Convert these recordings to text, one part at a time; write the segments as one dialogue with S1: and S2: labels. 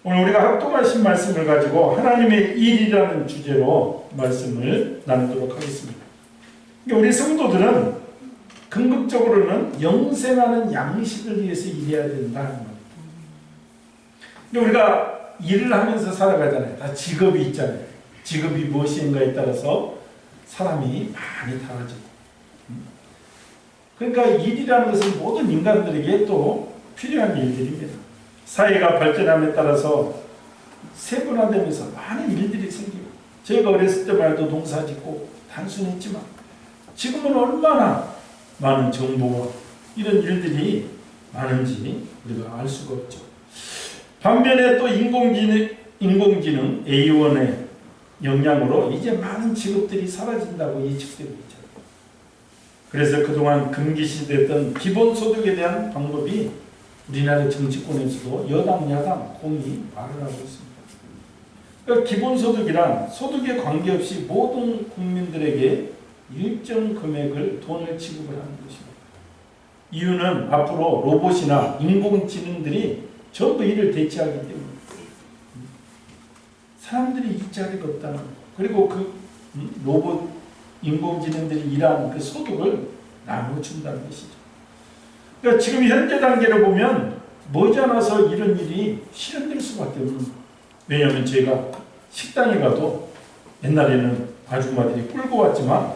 S1: 오늘 우리가 합독하신 말씀을 가지고 하나님의 일이라는 주제로 말씀을 나누도록 하겠습니다. 우리 성도들은 궁극적으로는 영생하는 양식을 위해서 일해야 된다는 겁니다. 우리가 일을 하면서 살아가잖아요. 다 직업이 있잖아요. 직업이 무엇인가에 따라서 사람이 많이 달라지고. 그러니까 일이라는 것은 모든 인간들에게 또 필요한 일들입니다. 사회가 발전함에 따라서 세분화되면서 많은 일들이 생기고, 저희가 어렸을 때만 해도 농사 짓고 단순했지만 지금은 얼마나 많은 정보와 이런 일들이 많은지 우리가 알 수가 없죠. 반면에 또 인공지능 AI의 영향으로 이제 많은 직업들이 사라진다고 예측되고 있죠. 그래서 그동안 금기시됐던 기본소득에 대한 방법이 우리나라 정치권에서도 여당, 야당 공히 말을 하고 있습니다. 그러니까 기본소득이란 소득에 관계없이 모든 국민들에게 일정 금액을 돈을 지급을 하는 것입니다. 이유는 앞으로 로봇이나 인공지능들이 전부 이를 대체하기 때문에 사람들이 일자리가 없다는 것, 그리고 그 로봇 인공지능들이 일하는 그 소득을 나눠준다는 것이죠. 그러니까 지금 현재 단계로 보면 머지않아서 이런 일이 실현될 수밖에 없는 거예요. 왜냐하면 저희가 식당에 가도 옛날에는 아줌마들이 끌고 왔지만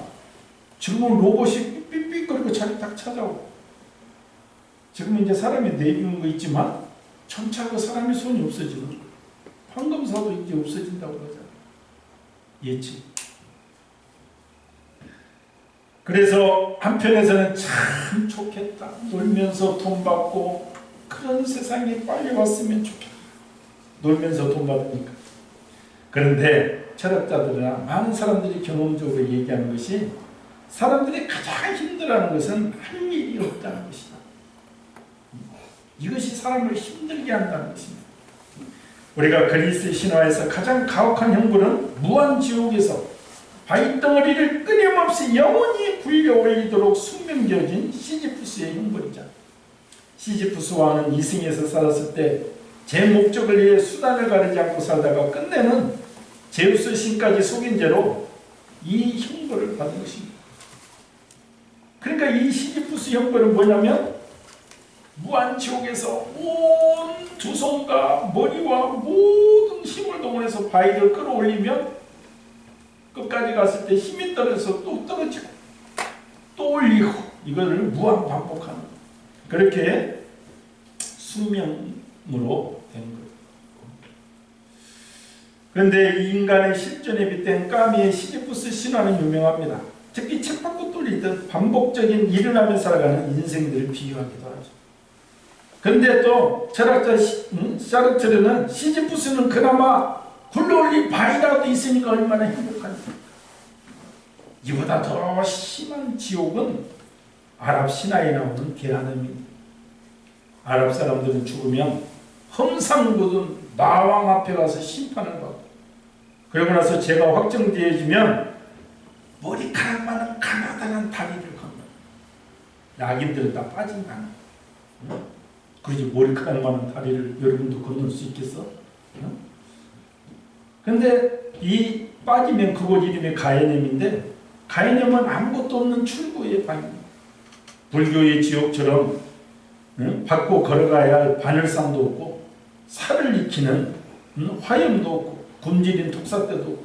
S1: 지금은 로봇이 삑삑거리고 자리 딱 찾아오고, 지금은 이제 사람이 내비는 거 있지만 점차 그 사람의 손이 없어지는 거예요. 황금사도 이제 없어진다고 그러잖아요. 예측. 그래서 한편에서는 참 좋겠다. 놀면서 돈 받고 그런 세상이 빨리 왔으면 좋겠다. 놀면서 돈 받으니까. 그런데 철학자들이나 많은 사람들이 경험적으로 얘기하는 것이, 사람들이 가장 힘들어하는 것은 할 일이 없다는 것이다. 이것이 사람을 힘들게 한다는 것입니다. 우리가 그리스 신화에서 가장 가혹한 형벌은 무한지옥에서 바위덩어리를 끊임없이 영원히 굴려 올리도록 숙명지어진 시지프스의 형벌이죠. 시지프스 왕은 이승에서 살았을 때 제 목적을 위해 수단을 가리지 않고 살다가 끝내는 제우스 신까지 속인 죄로 이 형벌을 받은 것입니다. 그러니까 이 시지프스 형벌은 뭐냐면, 무한지옥에서 온 두 손과 머리와 모든 힘을 동원해서 바위를 끌어올리면 끝까지 갔을 때 힘이 떨어져서 또 떨어지고 또 올리고, 이거를 무한 반복하는, 그렇게 숙명으로 된 거예요. 그런데 이 인간의 실존에 빗댄 까미의 시지프스 신화는 유명합니다. 특히 책받고 뚫리듯 반복적인 일을 하며 살아가는 인생들을 비유하기도 하죠. 그런데 또 철학자 사르트르는 시지프스는 그나마 굴러올린 바위라도 있으니까 얼마나 행복한지, 이보다 더 심한 지옥은 아랍 신화에 나오는 게하름입니다. 아랍 사람들은 죽으면 험상궂은 마왕 앞에 가서 심판을 받고, 그러고 나서 죄가 확정되어지면 머리카락만한 가나다란 다리를 건너. 낙인들은 다 빠진다는 거예요. 그러지, 머리카락만한 다리를 여러분도 건널 수 있겠어? 근데 이 빠지면 그곳 이름이 가해냄인데, 가해냄은 아무것도 없는 출구의 방입니다. 불교의 지옥처럼 밟고 걸어가야 할 바늘상도 없고, 살을 익히는 화염도 없고, 굶주린 독사떼도 없고,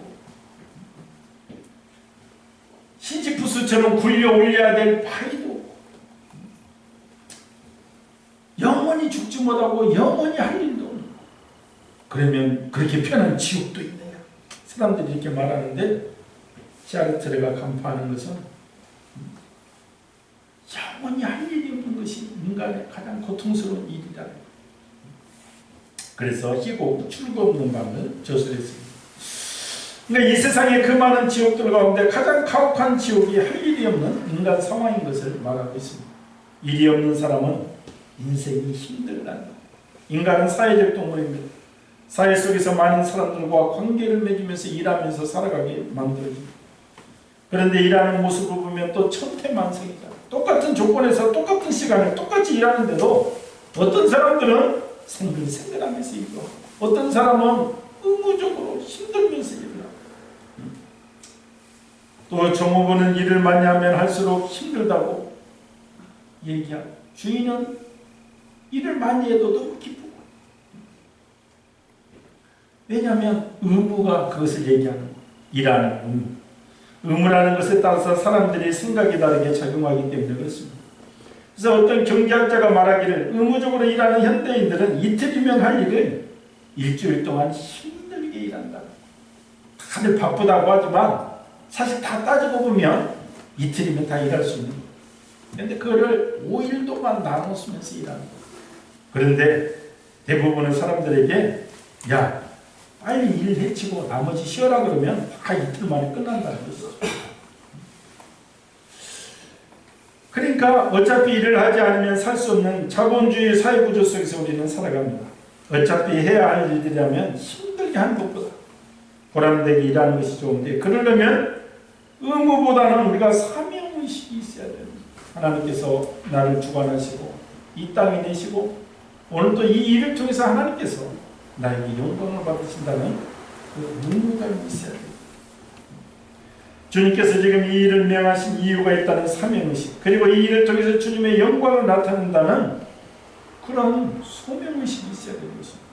S1: 시지프스처럼 굴려 올려야 될 바위도 없고, 영원히 죽지 못하고 영원히 할 일도 없는, 그러면 그렇게 편한 지옥도 있네요. 사람들이 이렇게 말하는데, 샤르트르가 간파하는 것은 영원히 할 일이 없는 것이 인간의 가장 고통스러운 일이다. 그래서 희곡 출구 없는 밤을 저술했습니다. 그러니까 이 세상의 그 많은 지옥들 가운데 가장 가혹한 지옥이 할 일이 없는 인간 상황인 것을 말하고 있습니다. 일이 없는 사람은 인생이 힘들다. 인간은 사회적 동물입니다. 사회 속에서 많은 사람들과 관계를 맺으면서 일하면서 살아가게 만들어집니다. 그런데 일하는 모습을 보면 또 천태만색이다. 똑같은 조건에서 똑같은 시간에 똑같이 일하는데도 어떤 사람들은 생글생글하면서 일도 하고, 어떤 사람은 의무적으로 힘들면서 일을 하고, 또 종업원은 일을 많이 하면 할수록 힘들다고 얘기하고, 주인은 일을 많이 해도 너무 기쁘고. 왜냐하면 의무가 그것을 얘기하는 거예요. 일하는 의무. 의무라는 것에 따라서 사람들이 생각이 다르게 작용하기 때문에 그렇습니다. 그래서 어떤 경제학자가 말하기를 의무적으로 일하는 현대인들은 이틀이면 할 일을 일주일 동안 힘들게 일한다. 다들 바쁘다고 하지만 사실 다 따지고 보면 이틀이면 다 일할 수 있는 거예요. 그런데 그거를 5일 동안 나눠 쓰면서 일하는 거예요. 그런데 대부분의 사람들에게 야, 빨리 일 해치고 나머지 쉬어라 그러면 다 이틀 만에 끝난다는 것이죠. 그러니까 어차피 일을 하지 않으면 살 수 없는 자본주의 사회구조 속에서 우리는 살아갑니다. 어차피 해야 할 일이라면 힘들게 하는 것보다 보람되게 일하는 것이 좋은데, 그러려면 의무보다는 우리가 사명의식이 있어야 됩니다. 하나님께서 나를 주관하시고 이 땅에 내시고 오늘 또 이 일을 통해서 하나님께서 나에게 영광을 받으신다는 그 의무가 있어야 됩니다. 주님께서 지금 이 일을 명하신 이유가 있다는 사명의식, 그리고 이 일을 통해서 주님의 영광을 나타낸다는 그런 소명의식이 있어야 되는 것입니다.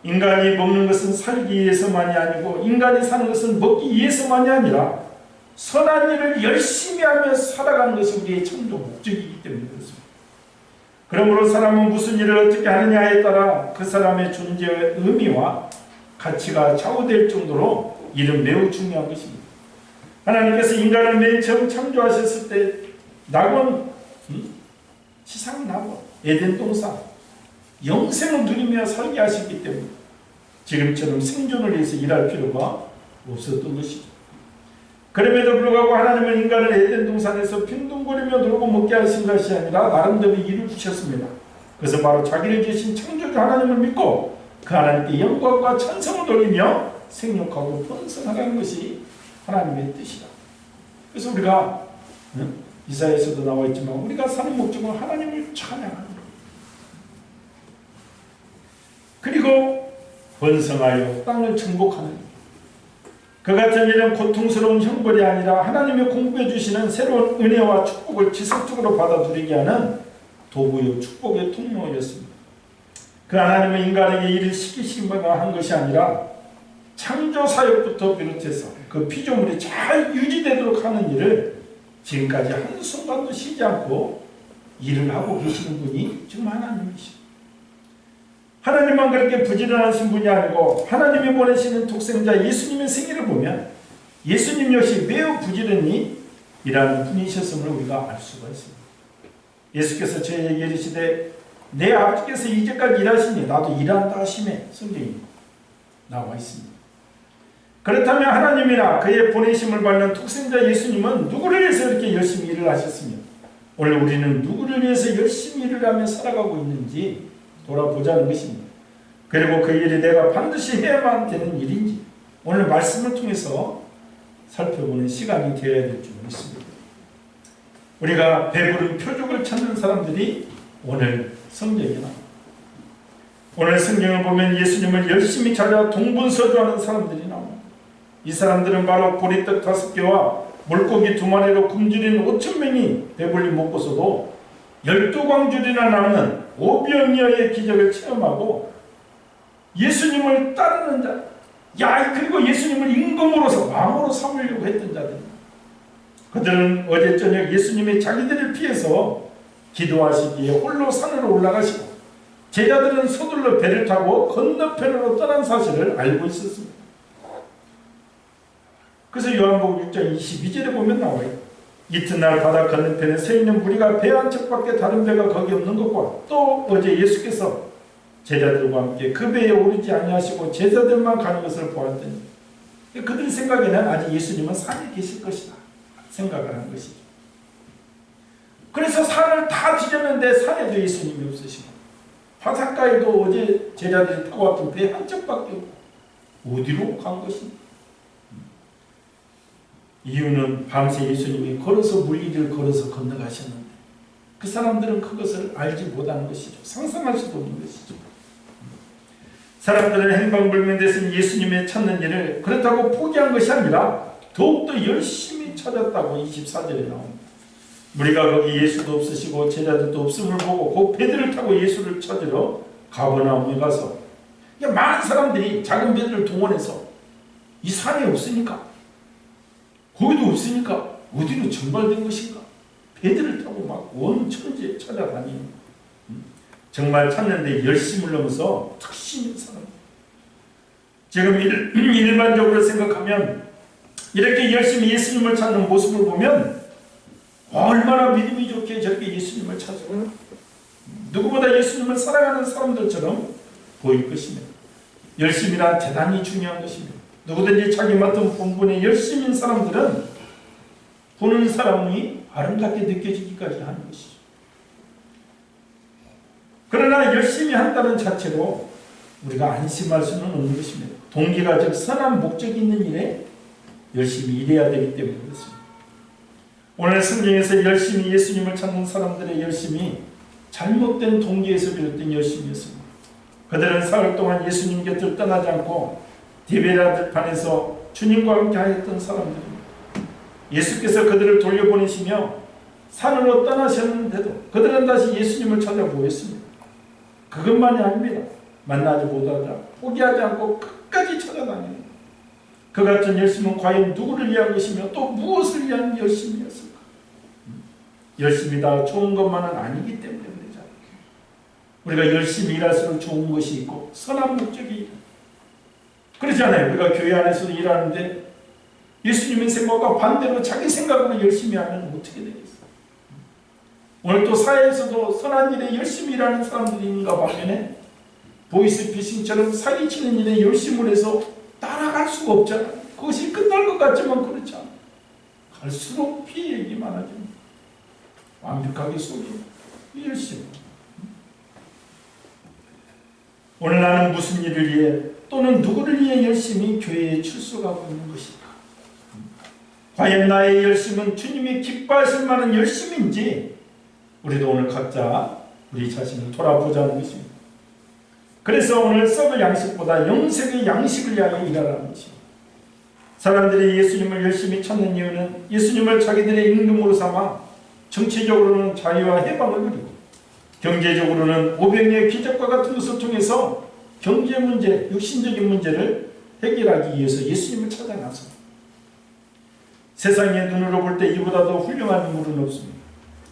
S1: 인간이 먹는 것은 살기 위해서만이 아니고 인간이 사는 것은 먹기 위해서만이 아니라 선한 일을 열심히 하며 살아가는 것이 우리의 창조 목적이기 때문에 그렇습니다. 그러므로 사람은 무슨 일을 어떻게 하느냐에 따라 그 사람의 존재의 의미와 가치가 좌우될 정도로 일은 매우 중요한 것입니다. 하나님께서 인간을 맨 처음 창조하셨을 때 낙원, 지상 낙원, 에덴 동산, 영생을 누리며 살게 하셨기 때문에 지금처럼 생존을 위해서 일할 필요가 없었던 것이죠. 그럼에도 불구하고 하나님은 인간을 에덴 동산에서 빈둥거리며 놀고 먹게 하신 것이 아니라 나름대로 일을 주셨습니다. 그래서 바로 자기를 계신 창조주 하나님을 믿고 그 하나님께 영광과 찬송을 돌리며 생육하고 번성하라는 것이 하나님의 뜻이다. 그래서 우리가 이사야에서도 나와 있지만 우리가 사는 목적은 하나님을 찬양하는 것, 그리고 번성하여 땅을 정복하는 것. 그 같은 일은 고통스러운 형벌이 아니라 하나님이 공급해 주시는 새로운 은혜와 축복을 지속적으로 받아들이게 하는 도구요 축복의 통로였습니다. 그 하나님은 인간에게 일을 시키시기만 한 것이 아니라 창조 사역부터 비롯해서 그 피조물이 잘 유지되도록 하는 일을 지금까지 한순간도 쉬지 않고 일을 하고 계시는 분이 지금 하나님이십니다. 하나님만 그렇게 부지런하신 분이 아니고 하나님이 보내시는 독생자 예수님의 생애를 보면 예수님 역시 매우 부지런히 일하는 분이셨음을 우리가 알 수가 있습니다. 예수께서 저에게 이르시되 내 아버지께서 이제까지 일하시니 나도 일한다 하시매 성경에 나와 있습니다. 그렇다면 하나님이나 그의 보내심을 받는 독생자 예수님은 누구를 위해서 이렇게 열심히 일을 하셨으며 오늘 우리는 누구를 위해서 열심히 일을 하며 살아가고 있는지 돌아보자는 것입니다. 그리고 그 일이 내가 반드시 해야만 되는 일인지 오늘 말씀을 통해서 살펴보는 시간이 되어야 될 줄 믿습니다. 우리가 배부른 표적을 찾는 사람들이 오늘 성경에 나옵니다. 오늘 성경을 보면 예수님을 열심히 찾아 동분서주하는 사람들이 나옵니다. 이 사람들은 바로 보리떡 5개와 물고기 2마리로 굶주린 5,000명이 배불리 먹고서도 12광줄이나 남는 오병이어의 기적을 체험하고 예수님을 따르는 자, 그리고 예수님을 임금으로서 왕으로 삼으려고 했던 자들입니다. 그들은 어제 저녁 예수님이 자기들을 피해서 기도하시기에 홀로 산으로 올라가시고 제자들은 서둘러 배를 타고 건너편으로 떠난 사실을 알고 있었습니다. 그래서 요한복음 6장 22절에 보면 나와요. 이튿날 바다 건너편에 서 있는 무리가 배 한 척밖에 다른 배가 거기 없는 것과 또 어제 예수께서 제자들과 함께 그 배에 오르지 아니하시고 제자들만 가는 것을 보았더니 그들 생각에는 아직 예수님은 산에 계실 것이다 생각을 한 것이죠. 그래서 산을 다 뒤졌는데 산에도 예수님이 없으시고 바닷가에도 어제 제자들이 타고 왔던 배 한 척밖에 없고 어디로 간 것입니까? 이유는 밤새 예수님이 걸어서 물길을 걸어서 건너가셨는데 그 사람들은 그것을 알지 못하는 것이죠. 상상할 수도 없는 것이죠. 사람들은 행방불명돼서 예수님의 찾는 일을 그렇다고 포기한 것이 아니라 더욱더 열심히 찾았다고 24절에 나옵니다. 우리가 거기 예수도 없으시고 제자들도 없음을 보고 곧 배들을 타고 예수를 찾으러 가버나움에 가서 많은 사람들이 작은 배들을 동원해서 이 산에 없으니까 거기도 없으니까 어디로 전발된 것인가 배들을 타고 막 온 천지에 찾아다니는 정말 찾는데 열심을 넘어서 특심인 사람. 지금 일반적으로 생각하면 이렇게 열심히 예수님을 찾는 모습을 보면 얼마나 믿음이 좋게 저렇게 예수님을 찾아요. 누구보다 예수님을 사랑하는 사람들처럼 보일 것입니다. 열심이란 대단히 중요한 것입니다. 누구든지 자기 맡은 본분에 열심인 사람들은 보는 사람이 아름답게 느껴지기까지 하는 것이죠. 그러나 열심히 한다는 자체로 우리가 안심할 수는 없는 것입니다. 동기가 즉 선한 목적이 있는 일에 열심히 일해야 되기 때문에 그렇습니다. 오늘 성경에서 열심히 예수님을 찾는 사람들의 열심이 잘못된 동기에서 비롯된 열심이었습니다. 그들은 사흘 동안 예수님 곁을 떠나지 않고 디베랴 들판에서 주님과 함께 하였던 사람들입니다. 예수께서 그들을 돌려보내시며 산으로 떠나셨는데도 그들은 다시 예수님을 찾아보였습니다. 그것만이 아닙니다. 만나지 못하자 포기하지 않고 끝까지 찾아다니는 그 같은 열심은 과연 누구를 위한 것이며 또 무엇을 위한 열심이었을까? 열심이 다 좋은 것만은 아니기 때문에 그러잖아요. 우리가 열심히 일할수록 좋은 것이 있고 선한 목적이 그렇잖아요. 우리가 교회 안에서도 일하는데 예수님의 생각과 반대로 자기 생각으로 열심히 하면 어떻게 되겠어요? 오늘 또 사회에서도 선한 일에 열심히 일하는 사람들이 있는가 반면에 보이스피싱처럼 사기치는 일에 열심을 해서 따라갈 수가 없잖아요. 그것이 끝날 것 같지만 그렇지 않아요. 갈수록 피해액이 많아집니다. 완벽하게 속이는 열심. 오늘 나는 무슨 일을 위해 또는 누구를 위해 열심히 교회에 출석하고 있는 것일까? 과연 나의 열심은 주님이 기뻐하실 만한 열심인지 우리도 오늘 각자 우리 자신을 돌아보자는 것입니다. 그래서 오늘 썩을 양식보다 영생의 양식을 위하여 일하라는 것입니다. 사람들이 예수님을 열심히 찾는 이유는 예수님을 자기들의 임금으로 삼아 정치적으로는 자유와 해방을 누리고 경제적으로는 오병이의 기적과 같은 것을 통해서 경제 문제, 육신적인 문제를 해결하기 위해서 예수님을 찾아 나섭니다. 세상의 눈으로 볼 때 이보다 더 훌륭한 인물은 없습니다.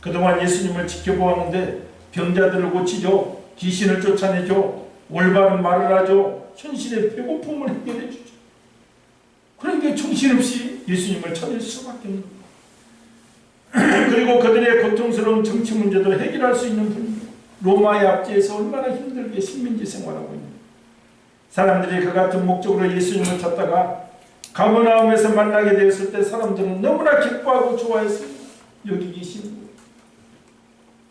S1: 그동안 예수님을 지켜보았는데 병자들을 고치죠. 귀신을 쫓아내죠. 올바른 말을 하죠. 현실의 배고픔을 해결해 주죠. 그러니까 정신없이 예수님을 찾을 수밖에 없는 거예요. 그리고 그들의 고통스러운 정치 문제도 해결할 수 있는 분입니다. 로마의 압제에서 얼마나 힘들게 식민지 생활하고 있는 사람들이 그 같은 목적으로 예수님을 찾다가 가버나움에서 만나게 되었을 때 사람들은 너무나 기뻐하고 좋아했습니다. 여기 계시는 거예요.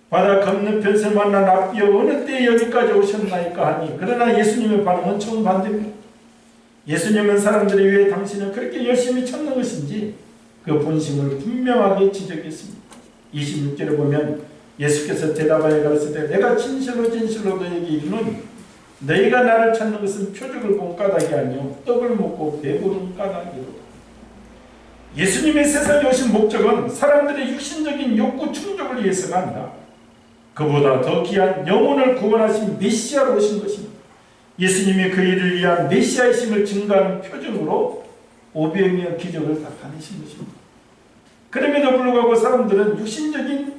S1: 바다 건너편에서 만난 랍비여 어느 때에 여기까지 오셨나이까 하니 그러나 예수님의 반응은 정반대입니다. 예수님은 사람들을 위해 당신을 그렇게 열심히 찾는 것인지 그 본심을 분명하게 지적했습니다. 26절에 보면 예수께서 대답하여 가르치되 내가 진실로 진실로 너에게 이르노니 너희가 나를 찾는 것은 표적을 본 까닭이 아니요 떡을 먹고 배부른 까닭이로다. 예수님의 세상에 오신 목적은 사람들의 육신적인 욕구 충족을 위해서가 아니라 그보다 더 귀한 영혼을 구원하신 메시아로 오신 것입니다. 예수님이 그 일을 위한 메시아이심을 증거하는 표적으로 오병이어 기적을 나타내신 것입니다. 그럼에도 불구하고 사람들은 육신적인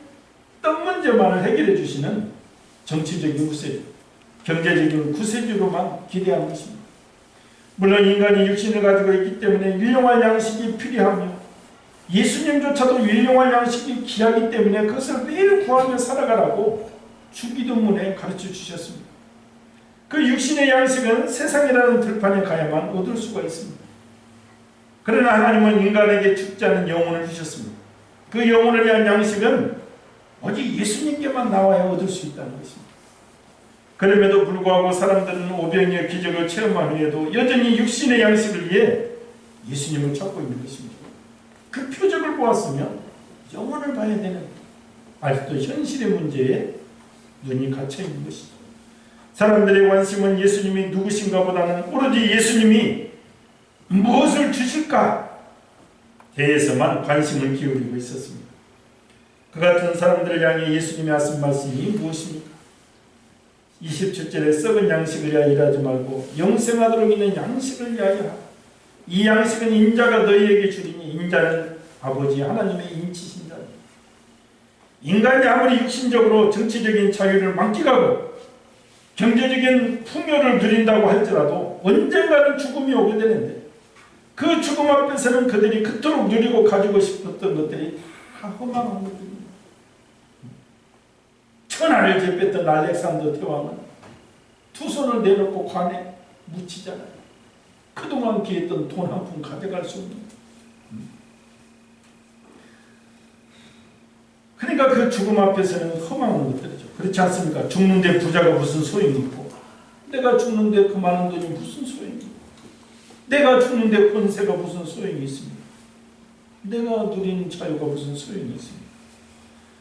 S1: 떡 문제만을 해결해 주시는 정치적인 구세주, 경제적인 구세주로만 기대한 것입니다. 물론 인간이 육신을 가지고 있기 때문에 유용한 양식이 필요하며 예수님조차도 유용한 양식이 귀하기 때문에 그것을 매일 구하며 살아가라고 주기도문에 가르쳐 주셨습니다. 그 육신의 양식은 세상이라는 들판에 가야만 얻을 수가 있습니다. 그러나 하나님은 인간에게 죽지 않은 영혼을 주셨습니다. 그 영혼을 위한 양식은 오직 예수님께만 나와야 얻을 수 있다는 것입니다. 그럼에도 불구하고 사람들은 오병이어 기적을 체험한 후에도 여전히 육신의 양식을 위해 예수님을 찾고 있는 것입니다. 그 표적을 보았으면 영혼을 봐야 되는 아직도 현실의 문제에 눈이 갇혀 있는 것이죠. 사람들의 관심은 예수님이 누구신가 보다는 오로지 예수님이 무엇을 주실까 대해서만 관심을 기울이고 있었습니다. 그 같은 사람들을 향해 예수님이 하신 말씀이 무엇입니까? 27절에 썩은 양식을 위하여 일하지 말고 영생하도록 있는 양식을 위하여 하라. 이 양식은 인자가 너희에게 주리니 인자는 아버지 하나님의 인치신 자니. 인간이 아무리 육신적으로 정치적인 자유를 만끽하고 경제적인 풍요를 누린다고 할지라도 언젠가는 죽음이 오게 되는데 그 죽음 앞에서는 그들이 그토록 누리고 가지고 싶었던 것들이 다 허망한 것들입니다. 천하를 제패했던 알렉산더 대왕은 두 손을 내놓고 관에 묻히잖아요. 그동안 기했던 돈 한 푼 가져갈 수 없는. 그러니까 그 죽음 앞에서는 허망한 것들이죠. 그렇지 않습니까? 죽는데 부자가 무슨 소용이 있고, 내가 죽는데 그 많은 돈이 무슨 소용이 있고, 내가 죽는데 권세가 무슨 소용이 있습니까? 내가 누리는 자유가 무슨 소용이 있습니까?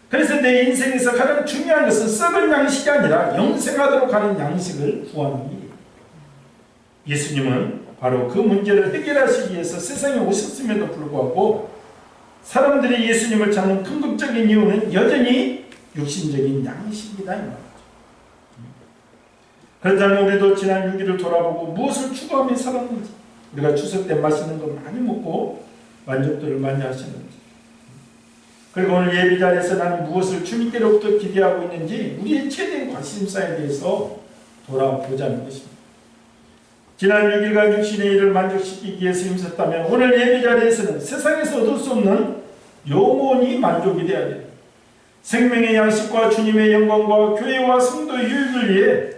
S1: 그래서 내 인생에서 가장 중요한 것은 썩은 양식이 아니라 영생하도록 하는 양식을 구하는 일이에요. 예수님은 바로 그 문제를 해결하시기 위해서 세상에 오셨음에도 불구하고 사람들이 예수님을 찾는 궁극적인 이유는 여전히 육신적인 양식이다 이 말이죠. 그렇다면 우리도 지난 6일을 돌아보고 무엇을 추구하며 살았는지, 우리가 추석 때 맛있는 거 많이 먹고 만족도를 많이 하시는지, 그리고 오늘 예배 자리에서 나는 무엇을 주님께로부터 기대하고 있는지 우리의 최대 관심사에 대해서 돌아보자는 것입니다. 지난 6일간 육신의 일을 만족시키기 위해서 힘썼다면 오늘 예배 자리에서는 세상에서 얻을 수 없는 영원히 만족이 되어야 돼요. 생명의 양식과 주님의 영광과 교회와 성도의 유익을 위해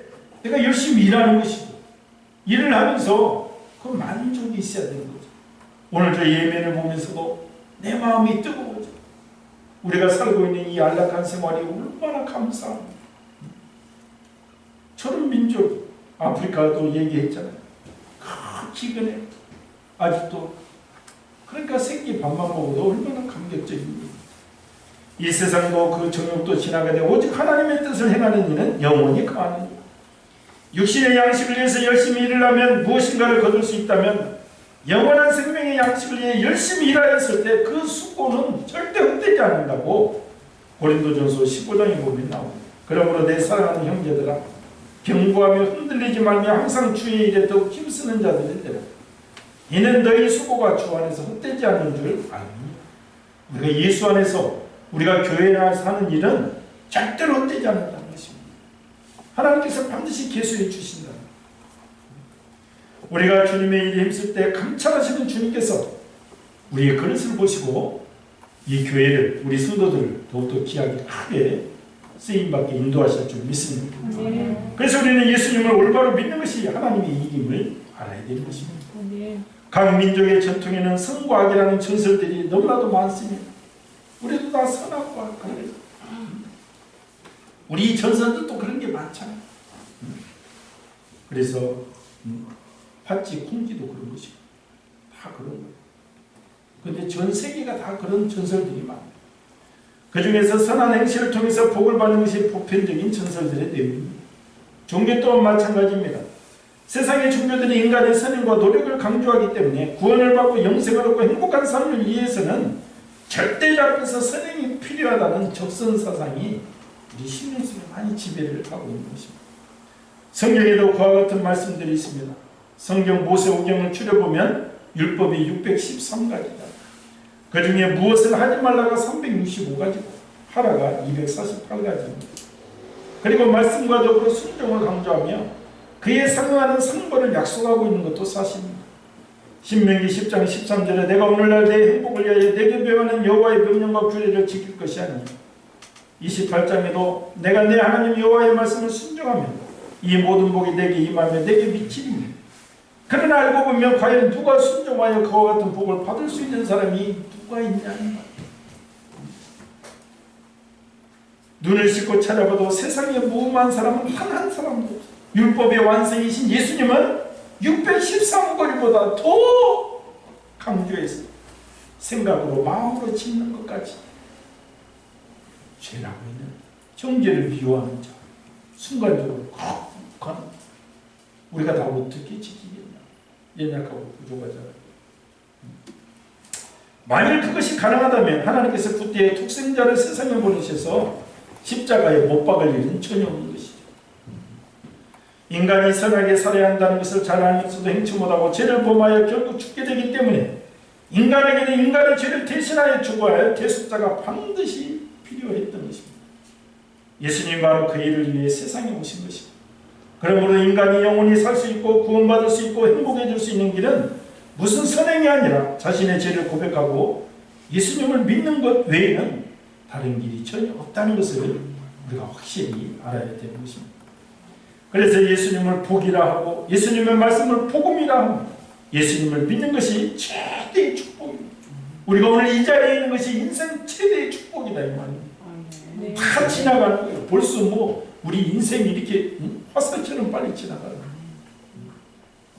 S1: 내가 열심히 일하는 것이고, 일을 하면서 그 만족이 있어야 되는 거죠. 오늘 저 예배를 보면서도 내 마음이 뜨거워져. 우리가 살고 있는 이 안락한 생활이 얼마나 감사합니다. 저런 민족, 아프리카도 얘기했잖아요. 기근해. 아직도. 그러니까 생기 밥만 먹어도 얼마나 감격적입니다. 이 세상도 그 정욕도 지나가되 오직 하나님의 뜻을 행하는 이는 영원히 거하는 일. 육신의 양식을 위해서 열심히 일을 하면 무엇인가를 거둘 수 있다면 영원한 생명의 양식을 위해 열심히 일하였을 때 그 수고는 절대 헛되지 않는다고 고린도전서 15장에 보면 나옵니다. 그러므로 내 사랑하는 형제들아, 경고하며 흔들리지 말며 항상 주의 일에 더욱 힘쓰는 자들이 되라. 이는 너희 수고가 주 안에서 헛되지 않는 줄 아닙니다. 우리가 예수 안에서 우리가 교회 나와서 하는 일은 절대로 헛되지 않는다는 것입니다. 하나님께서 반드시 계수해 주신다. 우리가 주님의 일에 힘쓸 때 감찰하시는 주님께서 우리의 그릇을 보시고 이 교회를, 우리 성도들을 더욱더 귀하게 크게 쓰임받게 인도하실 줄 믿습니다. 그래서 우리는 예수님을 올바로 믿는 것이 하나님의 이김을 알아야 되는 것입니다. 각 민족의 전통에는 선과 악이라는 전설들이 너무나도 많습니다. 우리도 다 선하고 악하래요. 우리 전설들도 그런 게 많잖아요. 그래서 팥쥐, 콩쥐도 그런 것이고 다 그런 거예요. 그런데 전 세계가 다 그런 전설들이 많아요. 그 중에서 선한 행실을 통해서 복을 받는 것이 보편적인 전설들의 내용입니다. 종교 또한 마찬가지입니다. 세상의 종교들이 인간의 선행과 노력을 강조하기 때문에 구원을 받고 영생을 얻고 행복한 삶을 위해서는 절대적으로서 선행이 필요하다는 적선사상이 우리 신명 속에 많이 지배를 하고 있는 것입니다. 성경에도 그와 같은 말씀들이 있습니다. 성경 모세오경을 추려보면 율법이 613가지다. 그 중에 무엇을 하지 말라가 365가지고 하라가 248가지입니다. 그리고 말씀과 더불어 순종을 강조하며 그에 상응하는 상벌을 약속하고 있는 것도 사실입니다. 신명기 10장 13절에 내가 오늘날 내 행복을 위하여 내게 배우는 여호와의 명령과 규례를 지킬 것이 아니냐. 28장에도 내가 내 하나님 여호와의 말씀을 순종하면 이 모든 복이 내게 임하며 내게 미치리니 그러나 알고 보면 과연 누가 순종하여 그와 같은 복을 받을 수 있는 사람이 누가 있냐. 눈을 씻고 찾아봐도 세상에 무음한 사람은 단 한 사람도 없어요. 율법의 완성이신 예수님은 613거리보다 더 강조해서 생각으로 마음으로 짓는 것까지 죄라고 있는 정죄를 미워하는 자, 순간적으로 북한 우리가 다 어떻게 지키겠냐. 연약하고 부족하잖아요. 만일 그것이 가능하다면 하나님께서 그때의 독생자를 세상에 보내셔서 십자가에 못 박을 일은 전혀 없는 것이죠. 인간이 선하게 살아야 한다는 것을 잘 알면서도 행치 못하고 죄를 범하여 결국 죽게 되기 때문에 인간에게는 인간의 죄를 대신하여 죽어야 할 대속자가 반드시 필요했던 것입니다. 예수님과 바로 그 일을 위해 세상에 오신 것입니다. 그러므로 인간이 영원히 살 수 있고 구원받을 수 있고 행복해질 수 있는 길은 무슨 선행이 아니라 자신의 죄를 고백하고 예수님을 믿는 것 외에는 다른 길이 전혀 없다는 것을 우리가 확실히 알아야 되는 것입니다. 그래서 예수님을 복이라 하고 예수님의 말씀을 복음이라 하고 예수님을 믿는 것이 최대의 축복입니다. 우리가 오늘 이 자리에 있는 것이 인생 최대의 축복이다 이 말입니다.
S2: 네.
S1: 다 지나가는 거예요. 벌써 우리 인생이 이렇게 화살처럼 빨리 지나가는 거예요.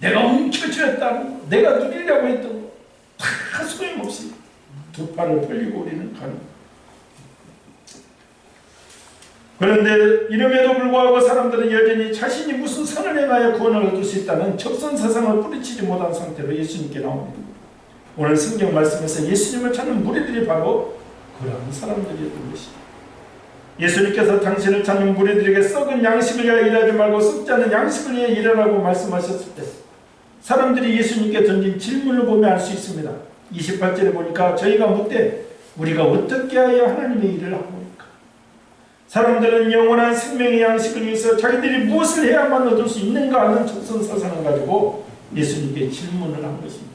S1: 내가 움켜쥐었다는 거, 내가 누리려고 했던 거 다 소용없어요. 두 팔을 벌리고 우리는 가는 거예요. 그런데 이름에도 불구하고 사람들은 여전히 자신이 무슨 선을 행하여 구원을 얻을 수 있다는 적선사상을 뿌리치지 못한 상태로 예수님께 나옵니다. 오늘 성경 말씀에서 예수님을 찾는 무리들이 바로 그러한 사람들이었던 것이죠. 예수님께서 당신을 찾는 무리들에게 썩은 양식을 위하여 일하지 말고 썩지 않은 양식을 위하여 일하라고 말씀하셨을 때 사람들이 예수님께 던진 질문을 보면 알 수 있습니다. 28절에 보니까 저희가 묻되 우리가 어떻게 하여 하나님의 일을 하고 있습니까? 사람들은 영원한 생명의 양식을 위해서 자기들이 무엇을 해야만 얻을 수 있는가 하는 적선사상을 가지고 예수님께 질문을 한 것입니다.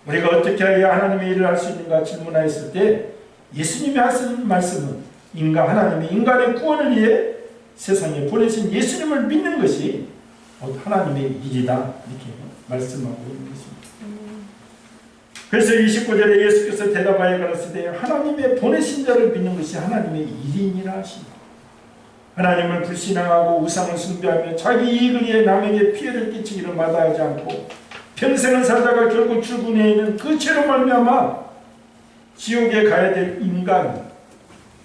S1: 우리가 어떻게 해야 하나님의 일을 할 수 있는가 질문하였을 때 예수님이 하신 말씀은 하나님이 인간의 구원을 위해 세상에 보내신 예수님을 믿는 것이 하나님의 일이다 이렇게 말씀하고 있는 것입니다. 그래서 29절에 예수께서 대답하여 가라사대 하나님의 보내신 자를 믿는 것이 하나님의 일이니라 하십니다. 하나님을 불신앙하고 우상을 숭배하며 자기 이익을 위해 남에게 피해를 끼치기를 마다하지 않고 평생을 살다가 결국 출근해 있는 그 죄로 말미암아 지옥에 가야 될 인간이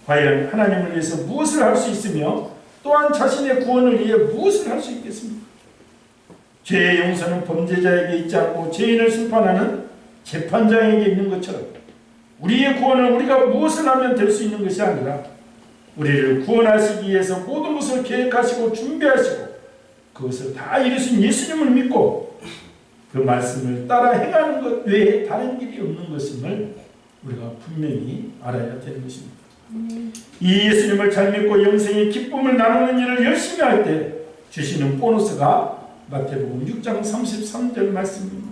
S1: 과연 하나님을 위해서 무엇을 할 수 있으며 또한 자신의 구원을 위해 무엇을 할 수 있겠습니까? 죄의 용서는 범죄자에게 있지 않고 죄인을 심판하는 재판장에게 있는 것처럼 우리의 구원은 우리가 무엇을 하면 될 수 있는 것이 아니라 우리를 구원하시기 위해서 모든 것을 계획하시고 준비하시고 그것을 다 이루신 예수님을 믿고 그 말씀을 따라 행하는 것 외에 다른 길이 없는 것임을 우리가 분명히 알아야 되는 것입니다. 이 예수님을 잘 믿고 영생의 기쁨을 나누는 일을 열심히 할 때 주시는 보너스가 마태복음 6장 33절 말씀입니다.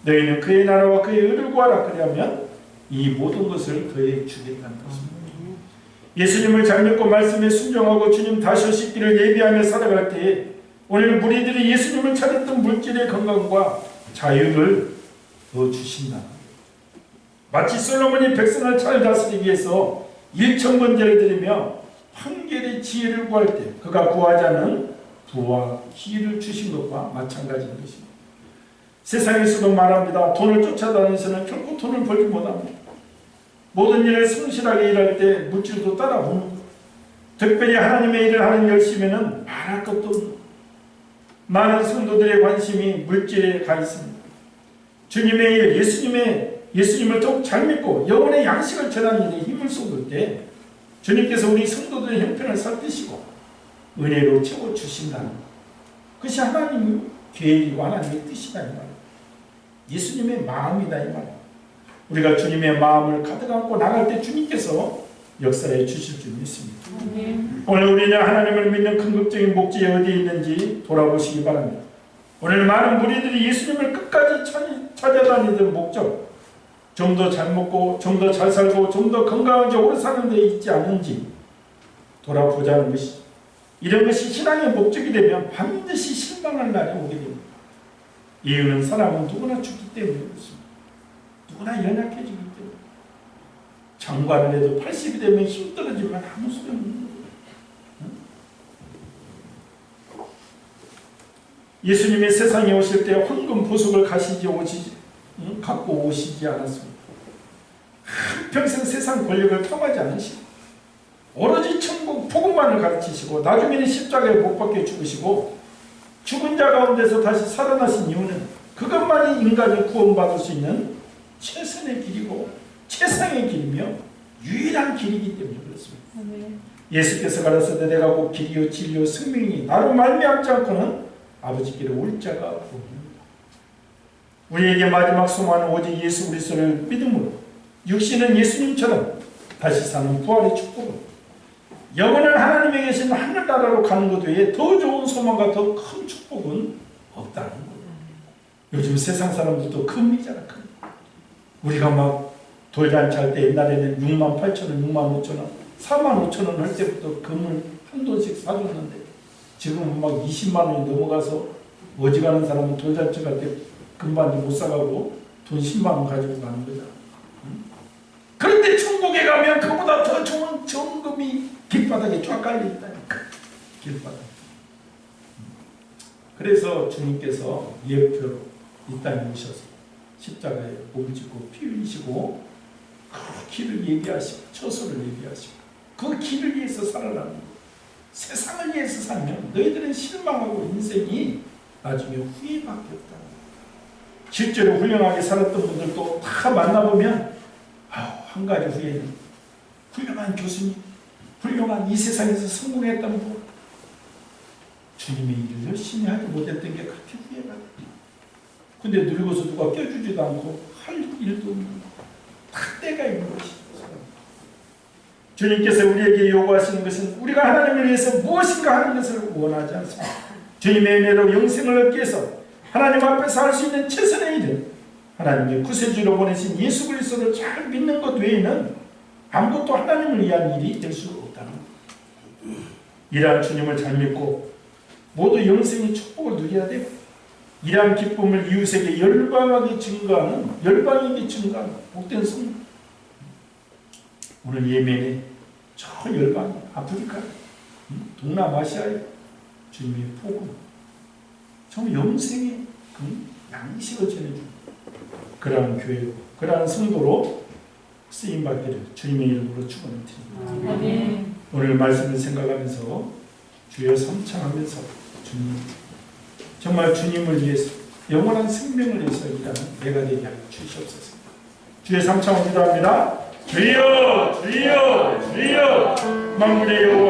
S1: 너희는 그의 나라와 그의 의를 구하라 그리하면 이 모든 것을 더해 주겠다는 것입니다. 예수님을 잘 믿고 말씀에 순종하고 주님 다시 오실 길을 예비하며 살아갈 때에 오늘 무리들이 예수님을 찾았던 물질의 건강과 자유를 더 주신다. 마치 솔로몬이 백성을 잘 다스리기 위해서 일천번제를 드리며 판결의 지혜를 구할 때 그가 구하지 않은 부와 기회를 주신 것과 마찬가지인 것입니다. 세상에서도 말합니다. 돈을 쫓아다니서는 결코 돈을 벌지 못합니다. 모든 일을 성실하게 일할 때 물질도 따라오는 것. 특별히 하나님의 일을 하는 열심에는 말할 것도 없는 많은 성도들의 관심이 물질에 가 있습니다. 주님의 일, 예수님을 더욱 잘 믿고 영혼의 양식을 전하는 일에 힘을 쏟을 때 주님께서 우리 성도들의 형편을 살피시고 은혜로 채워주신다는 것. 그것이 하나님의 계획이고 하나님의 뜻이다 이 말이에요. 예수님의 마음이다 이 말이에요. 우리가 주님의 마음을 가득 안고 나갈 때 주님께서 역사해 주실 줄 믿습니다. 오늘 우리는 하나님을 믿는 궁극적인 목적이 어디에 있는지 돌아보시기 바랍니다. 오늘 많은 무리들이 예수님을 끝까지 찾아다니던 목적, 좀 더 잘 먹고 좀 더 잘 살고 좀 더 건강하게 오래 사는 데 있지 않은지 돌아보자는 것이죠. 이런 것이 신앙의 목적이 되면 반드시 실망할 날이 오게 됩니다. 이유는 사람은 누구나 죽기 때문에 그렇습니다. 누구나 연약해지기 때문에. 장관을 해도 80이 되면 힘 떨어지면 아무 소용 없는 거예요. 예수님이 세상에 오실 때 황금 보석을 갖고 오시지 않았습니다. 한평생 세상 권력을 탐하지 않으시고 오로지 천국 복음만을 가르치시고 나중에는 십자가에 못 박혀 죽으시고 죽은 자 가운데서 다시 살아나신 이유는 그것만이 인간이 구원받을 수 있는 최선의 길이고 최상의 길이며 유일한 길이기 때문에 그렇습니다. 예수께서 가라사대 내가 곧 길이요 진리요 생명이니 나로 말미암지 않고는 아버지께로 올 자가 없습니다. 우리에게 마지막 소망은 오직 예수 그리스도를 믿음으로 육신은 예수님처럼 다시 사는 부활의 축복을 영원한 하나님에 계신 하늘나라로 가는 것 외에 더 좋은 소망과 더 큰 축복은 없다는 거예요. 요즘 세상 사람들도 금이잖아. 금. 우리가 막 돌잔치 할 때 옛날에는 68,000원, 65,000원, 45,000원 할 때부터 금을 한 돈씩 사줬는데 지금은 막 20만 원이 넘어가서 어지간한 사람은 돌잔치 갈 때 금반지 못 사가고 돈 10만 원 가지고 가는 거잖아. 그런데 천국에 가면 그보다 더 좋은 정금이 길바닥에 쫙 깔려있다니까. 길바닥. 그래서 주님께서 예표로 이 땅에 오셔서 십자가에 몸 짓고 피 흘리시고 그 길을 얘기하시고 처소를 얘기하시고 그 길을 위해서 살아라는 거예요. 세상을 위해서 살면 너희들은 실망하고 인생이 나중에 후회밖에 없다. 실제로 훌륭하게 살았던 분들도 다 만나보면 한 가지 후회는 훌륭한 교수님, 훌륭한 이 세상에서 성공했던 분, 주님의 일을 열심히 하지 못했던 게 그렇게 후회가 돼요. 근데 늙어서 누가 껴주지도 않고 할 일도 없는 다 때가 있는 것이죠. 주님께서 우리에게 요구하시는 것은 우리가 하나님을 위해서 무엇인가 하는 것을 원하지 않습니다. 주님의 은혜로 영생을 얻기 위해서 하나님 앞에서 할 수 있는 최선의 일은 하나님의 구세주로 보내신 예수 그리스도를 잘 믿는 것 외에는 아무것도 하나님을 위한 일이 될 수 없다는 거예요. 이러한 주님을 잘 믿고 모두 영생의 축복을 누려야 되고 이러한 기쁨을 이웃에게 열방에게 증거하는 복된 성도. 오늘 예멘에 저 열방이 아프리카, 동남아시아에 주님의 복음, 정말 영생의 양식을 전해주는 그러한 교회로, 그러한 성도로 쓰임받기를 주님의 이름으로 축원드립니다. 오늘 말씀을 생각하면서 주여 삼창하면서 주님, 정말 주님을 위해서 영원한 생명을 위해서 일단 내가 되게 하여 주시옵소서. 주의 삼창을 기도합니다. 주여 주여 주여 만물의 여호와